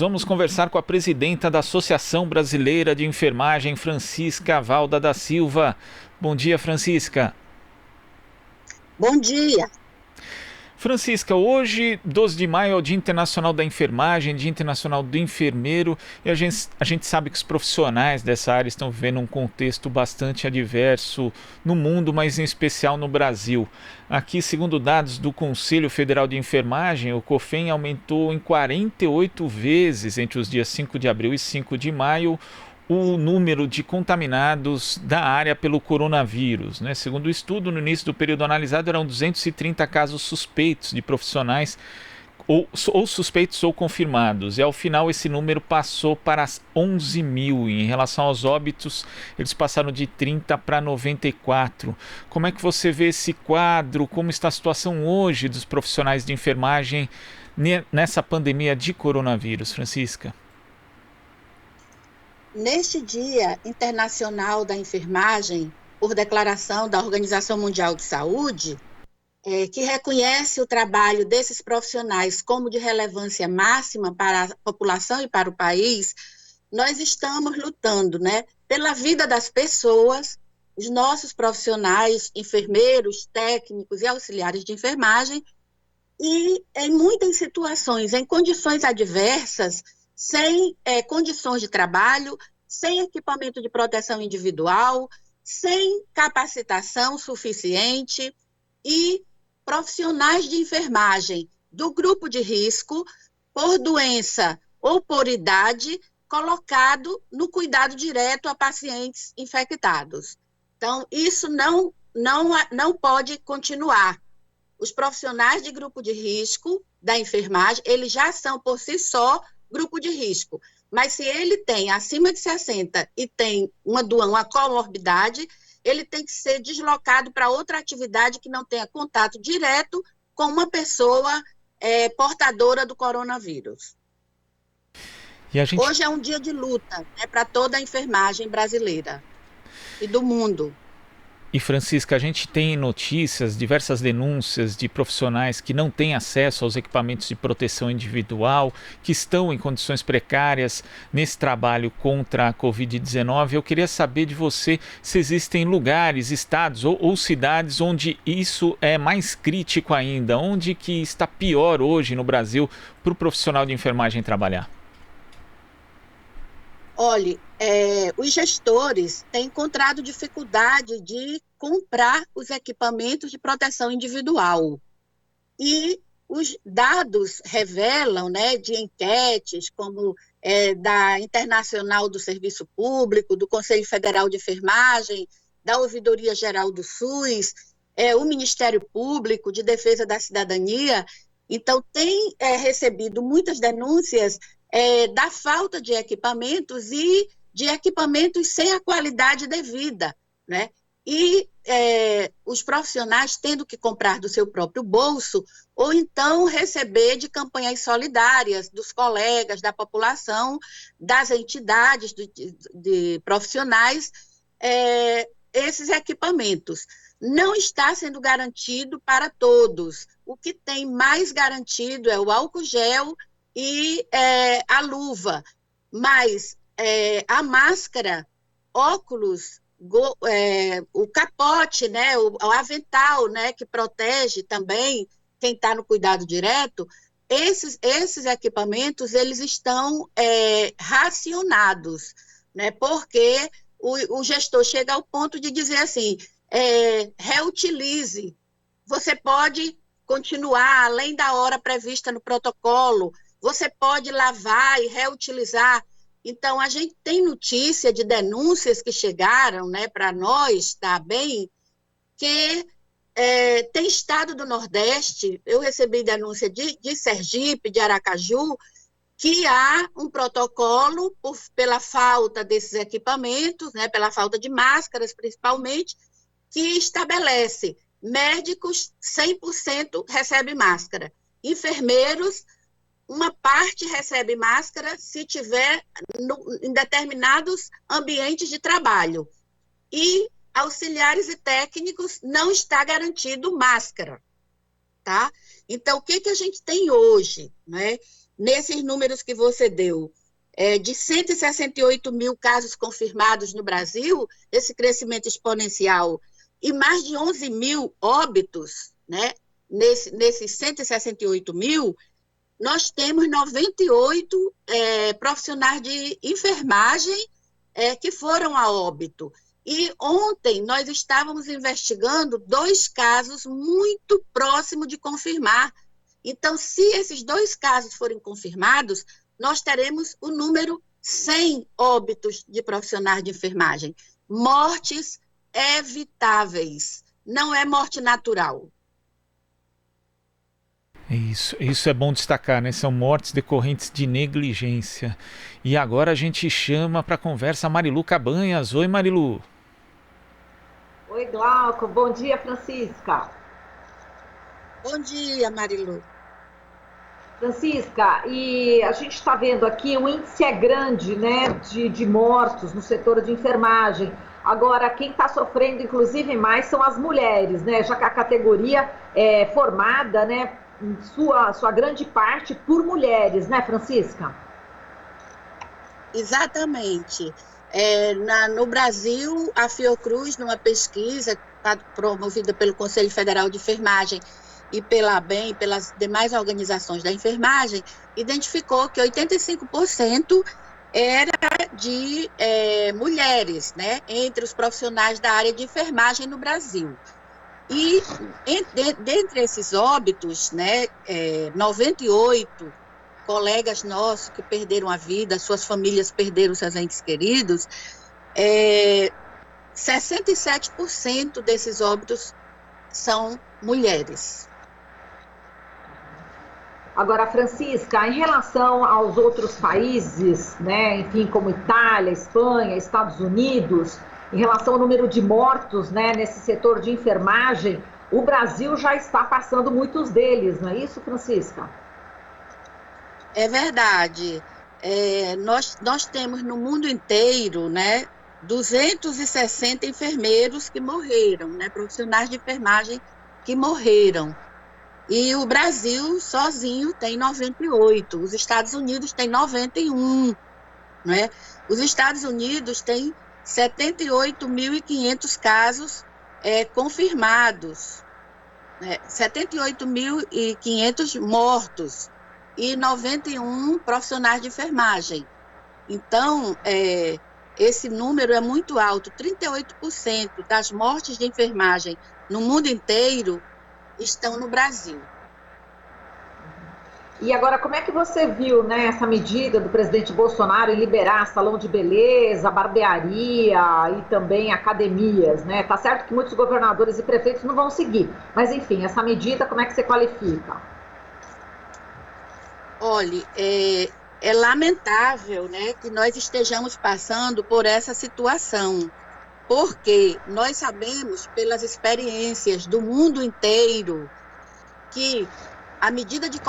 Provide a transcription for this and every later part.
vamos conversar com a presidenta da Associação Brasileira de Enfermagem, Francisca Valda da Silva. Bom dia, Francisca. Bom dia. Francisca, hoje, 12 de maio, é o Dia Internacional da Enfermagem, Dia Internacional do Enfermeiro, e a gente sabe que os profissionais dessa área estão vivendo um contexto bastante adverso no mundo, mas em especial no Brasil. Aqui, segundo dados do Conselho Federal de Enfermagem, o COFEN aumentou em 48 vezes entre os dias 5 de abril e 5 de maio o número de contaminados da área pelo coronavírus, né? Segundo o estudo, no início do período analisado, eram 230 casos suspeitos de profissionais, ou suspeitos ou confirmados, e ao final esse número passou para 11 mil. Em relação aos óbitos, eles passaram de 30 para 94. Como é que você vê esse quadro? Como está a situação hoje dos profissionais de enfermagem nessa pandemia de coronavírus, Francisca? Neste Dia Internacional da Enfermagem, por declaração da Organização Mundial de Saúde, que reconhece o trabalho desses profissionais como de relevância máxima para a população e para o país, nós estamos lutando, né, pela vida das pessoas, os nossos profissionais, enfermeiros, técnicos e auxiliares de enfermagem, e em muitas situações, em condições adversas, sem condições de trabalho, sem equipamento de proteção individual, sem capacitação suficiente e profissionais de enfermagem do grupo de risco, por doença ou por idade, colocado no cuidado direto a pacientes infectados. Então, isso não pode continuar. Os profissionais de grupo de risco da enfermagem, eles já são por si só grupo de risco, mas se ele tem acima de 60 e tem uma comorbidade, ele tem que ser deslocado para outra atividade que não tenha contato direto com uma pessoa portadora do coronavírus. Hoje é um dia de luta, né, para toda a enfermagem brasileira e do mundo. E, Francisca, a gente tem notícias, diversas denúncias de profissionais que não têm acesso aos equipamentos de proteção individual, que estão em condições precárias nesse trabalho contra a Covid-19. Eu queria saber de você se existem lugares, estados ou cidades onde isso é mais crítico ainda, onde que está pior hoje no Brasil para o profissional de enfermagem trabalhar. Olhe, os gestores têm encontrado dificuldade de comprar os equipamentos de proteção individual. E os dados revelam, né, de enquetes, como da Internacional do Serviço Público, do Conselho Federal de Enfermagem, da Ouvidoria Geral do SUS, o Ministério Público de Defesa da Cidadania. Então, tem recebido muitas denúncias da falta de equipamentos e de equipamentos sem a qualidade devida, né? E os profissionais tendo que comprar do seu próprio bolso ou então receber de campanhas solidárias dos colegas, da população, das entidades de profissionais, esses equipamentos. Não está sendo garantido para todos. O que tem mais garantido é o álcool gel e a luva, mas a máscara, óculos, o capote, né, o avental, né, que protege também quem está no cuidado direto, esses equipamentos eles estão racionados, né, porque o gestor chega ao ponto de dizer assim, reutilize, você pode continuar além da hora prevista no protocolo, você pode lavar e reutilizar. Então, a gente tem notícia de denúncias que chegaram, né, para nós, tá bem, que tem estado do Nordeste, eu recebi denúncia de Sergipe, de Aracaju, que há um protocolo pela falta desses equipamentos, né, pela falta de máscaras, principalmente, que estabelece médicos 100% recebem máscara, enfermeiros uma parte recebe máscara se tiver em determinados ambientes de trabalho. E auxiliares e técnicos não está garantido máscara, tá? Então, o que a gente tem hoje, né? nesses números que você deu, de 168 mil casos confirmados no Brasil, esse crescimento exponencial, e mais de 11 mil óbitos, né, nesses 168 mil, nós temos 98 profissionais de enfermagem que foram a óbito. E ontem nós estávamos investigando 2 casos muito próximos de confirmar. Então, se esses 2 casos forem confirmados, nós teremos o número 100 óbitos de profissionais de enfermagem. Mortes evitáveis, não é morte natural. Isso é bom destacar, né? São mortes decorrentes de negligência. E agora a gente chama para conversa a Marilu Cabanhas. Oi, Marilu. Oi, Glauco. Bom dia, Francisca. Bom dia, Marilu. Francisca, e a gente está vendo aqui, o índice é grande, né, de mortos no setor de enfermagem. Agora, quem está sofrendo, inclusive, mais são as mulheres, né, já que a categoria é formada, né, em sua grande parte por mulheres, né, Francisca? Exatamente. No Brasil, a Fiocruz, numa pesquisa promovida pelo Conselho Federal de Enfermagem e pela ABEM, pelas demais organizações da enfermagem, identificou que 85% era de mulheres, né, entre os profissionais da área de enfermagem no Brasil. E dentre esses óbitos, né, 98 colegas nossos que perderam a vida, suas famílias perderam seus entes queridos, 67% desses óbitos são mulheres. Agora, Francisca, em relação aos outros países, né, enfim, como Itália, Espanha, Estados Unidos, em relação ao número de mortos, né, nesse setor de enfermagem, o Brasil já está passando muitos deles, não é isso, Francisca? É verdade. Nós temos no mundo inteiro, né, 260 enfermeiros que morreram, né, profissionais de enfermagem que morreram. E o Brasil sozinho tem 98, os Estados Unidos têm 91, né? Os Estados Unidos têm 78.500 casos confirmados, né? 78.500 mortos e 91 profissionais de enfermagem. Então, esse número é muito alto, 38% das mortes de enfermagem no mundo inteiro estão no Brasil. E agora, como é que você viu, né, essa medida do presidente Bolsonaro em liberar salão de beleza, barbearia e também academias, né? Tá certo que muitos governadores e prefeitos não vão seguir, mas enfim, essa medida, como é que você qualifica? Olha, é lamentável, né, que nós estejamos passando por essa situação, porque nós sabemos, pelas experiências do mundo inteiro, que a medida de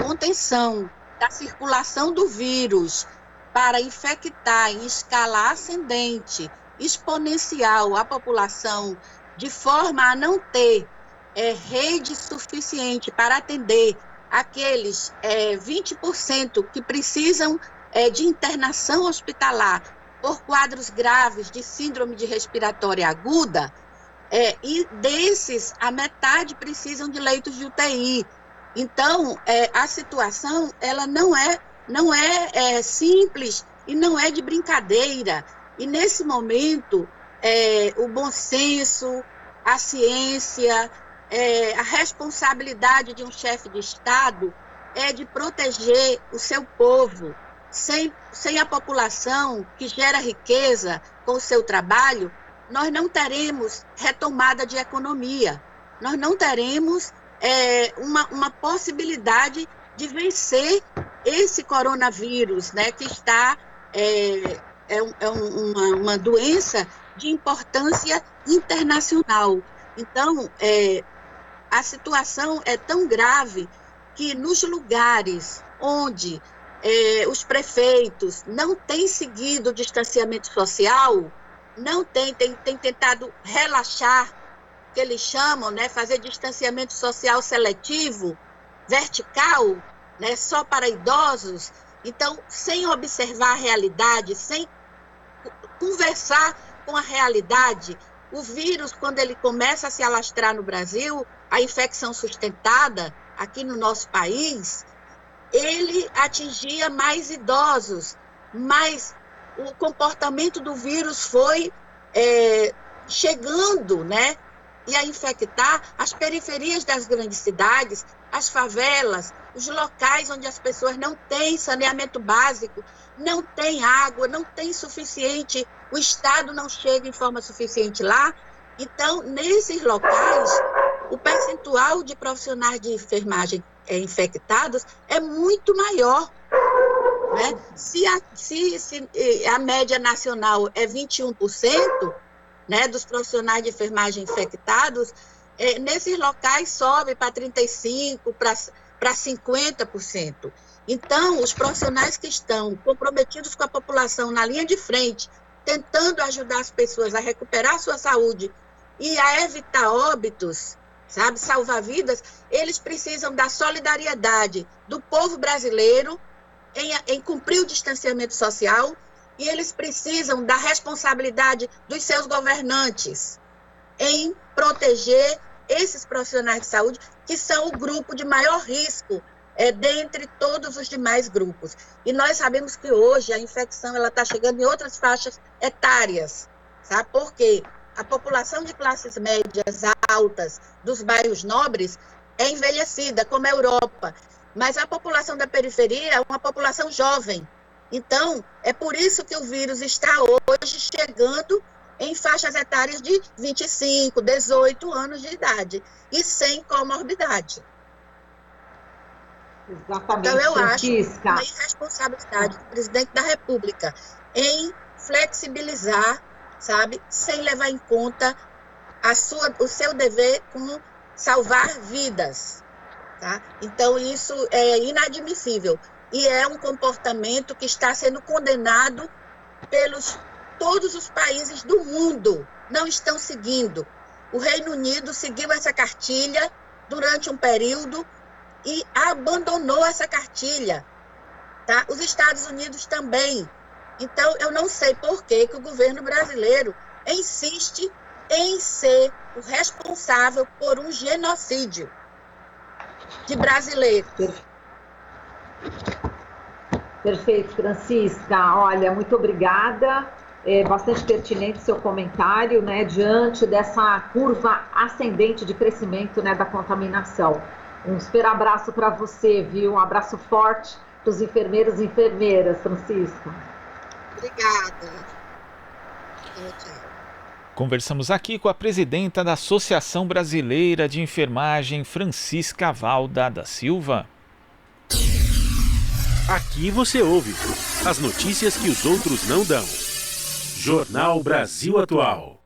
contenção da circulação do vírus para infectar em escala ascendente, exponencial, a população, de forma a não ter rede suficiente para atender aqueles 20% que precisam de internação hospitalar por quadros graves de síndrome de respiratória aguda, e desses, a metade precisam de leitos de UTI. Então, a situação ela não é simples e não é de brincadeira. E, nesse momento, o bom senso, a ciência, a responsabilidade de um chefe de Estado é de proteger o seu povo. Sem a população que gera riqueza com o seu trabalho, nós não teremos retomada de economia, nós não teremos uma possibilidade de vencer esse coronavírus, né, que está uma doença de importância internacional. Então, a situação é tão grave que nos lugares onde os prefeitos não têm seguido o distanciamento social, não tem tentado relaxar, que eles chamam, né, fazer distanciamento social seletivo, vertical, né, só para idosos, então, sem observar a realidade, sem conversar com a realidade, o vírus, quando ele começa a se alastrar no Brasil, a infecção sustentada aqui no nosso país, ele atingia mais idosos, mas o comportamento do vírus foi chegando, né, e a infectar as periferias das grandes cidades, as favelas, os locais onde as pessoas não têm saneamento básico, não têm água, não têm suficiente, o Estado não chega em forma suficiente lá. Então, nesses locais, o percentual de profissionais de enfermagem infectados é muito maior, né? Se a média nacional é 21%, né, dos profissionais de enfermagem infectados, nesses locais sobe para 35%, para 50%. Então, os profissionais que estão comprometidos com a população na linha de frente, tentando ajudar as pessoas a recuperar a sua saúde e a evitar óbitos, sabe, salvar vidas, eles precisam da solidariedade do povo brasileiro em cumprir o distanciamento social, e eles precisam da responsabilidade dos seus governantes em proteger esses profissionais de saúde, que são o grupo de maior risco dentre todos os demais grupos. E nós sabemos que hoje a infecção está chegando em outras faixas etárias, sabe? Porque a população de classes médias altas dos bairros nobres é envelhecida, como a Europa, mas a população da periferia é uma população jovem. Então, é por isso que o vírus está hoje chegando em faixas etárias de 25, 18 anos de idade e sem comorbidade. Exatamente, então, eu Francisca. acho uma irresponsabilidade do presidente da República em flexibilizar, sabe, sem levar em conta o seu dever com salvar vidas. Tá? Então, isso é inadmissível. E é um comportamento que está sendo condenado pelos todos os países do mundo. Não estão seguindo. O Reino Unido seguiu essa cartilha durante um período e abandonou essa cartilha. Tá? Os Estados Unidos também. Então, eu não sei por que o governo brasileiro insiste em ser o responsável por um genocídio de brasileiros. Perfeito, Francisca. Olha, muito obrigada. É bastante pertinente seu comentário, né, diante dessa curva ascendente de crescimento, né, da contaminação. Um super abraço para você, viu? Um abraço forte para os enfermeiros e enfermeiras, Francisca. Obrigada. Conversamos aqui com a presidenta da Associação Brasileira de Enfermagem, Francisca Valda da Silva. Aqui você ouve as notícias que os outros não dão. Jornal Brasil Atual.